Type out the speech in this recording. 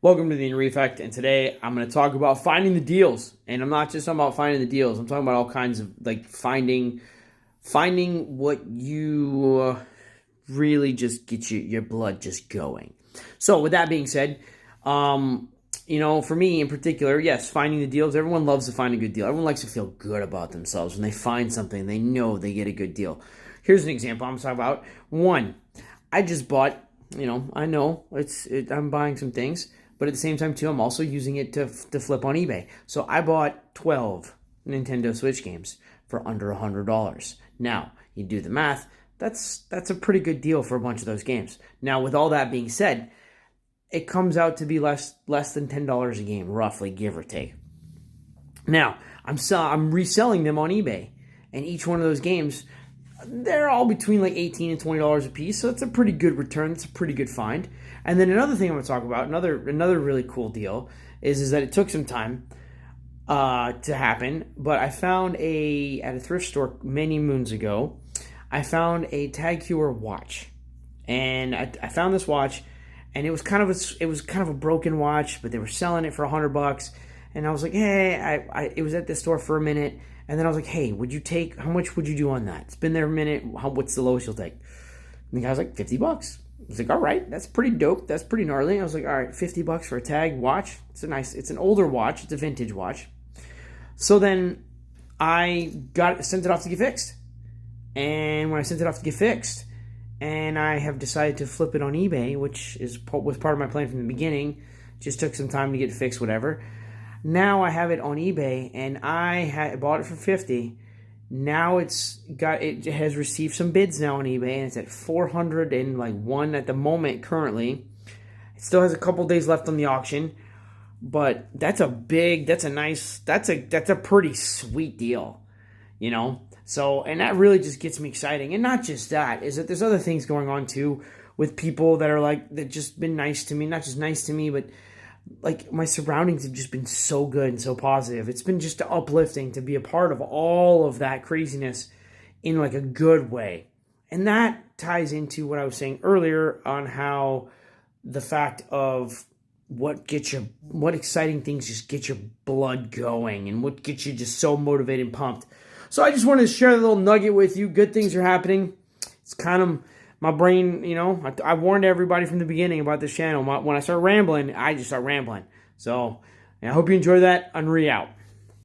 Welcome to the Henri Affect, and today I'm going to talk about finding the deals. And I'm not just talking about finding the deals. I'm talking about all kinds of finding what you really just get your blood just going. So with that being said, for me in particular, yes, finding the deals. Everyone loves to find a good deal. Everyone likes to feel good about themselves when they find something. They know they get a good deal. Here's an example I'm talking about. One, I just bought. I know I'm buying some things. But at the same time, too, I'm also using it to flip on eBay. So I bought 12 Nintendo Switch games for under $100. Now, you do the math, that's a pretty good deal for a bunch of those games. Now, with all that being said, it comes out to be less than $10 a game, roughly, give or take. Now, I'm reselling them on eBay. And each one of those games, they're all between like $18 and $20 a piece, so it's a pretty good return. It's a pretty good find. And then another thing I'm going to talk about, another really cool deal, is that it took some time to happen, but I found at a thrift store many moons ago, I found a Tag Heuer watch, and I found this watch, and it was kind of a broken watch, but they were selling it for $100, and I was like, hey, it was at this store for a minute. And then I was like, hey, how much would you do on that? It's been there a minute. What's the lowest you'll take? And the guy was like, $50. I was like, all right, that's pretty dope. That's pretty gnarly. I was like, all right, $50 for a Tag watch. It's an older watch. It's a vintage watch. So then I sent it off to get fixed. And when I sent it off to get fixed, and I have decided to flip it on eBay, which was part of my plan from the beginning, just took some time to get it fixed, whatever. Now I have it on eBay, and I bought it for $50. Now it has received some bids now on eBay, and it's at $401 at the moment currently. It still has a couple days left on the auction, but that's a pretty sweet deal, So, and that really just gets me exciting. And not just that, is that there's other things going on too with people that just been nice to me, not just nice to me, but like my surroundings have just been so good and so positive. It's been just uplifting to be a part of all of that craziness in like a good way. And that ties into what I was saying earlier on how the fact of what exciting things just get your blood going and what gets you just so motivated and pumped. So I just wanted to share a little nugget with you. Good things are happening. It's kind of my brain, I warned everybody from the beginning about this channel. When I start rambling, I just start rambling. So I hope you enjoy that. Henri out.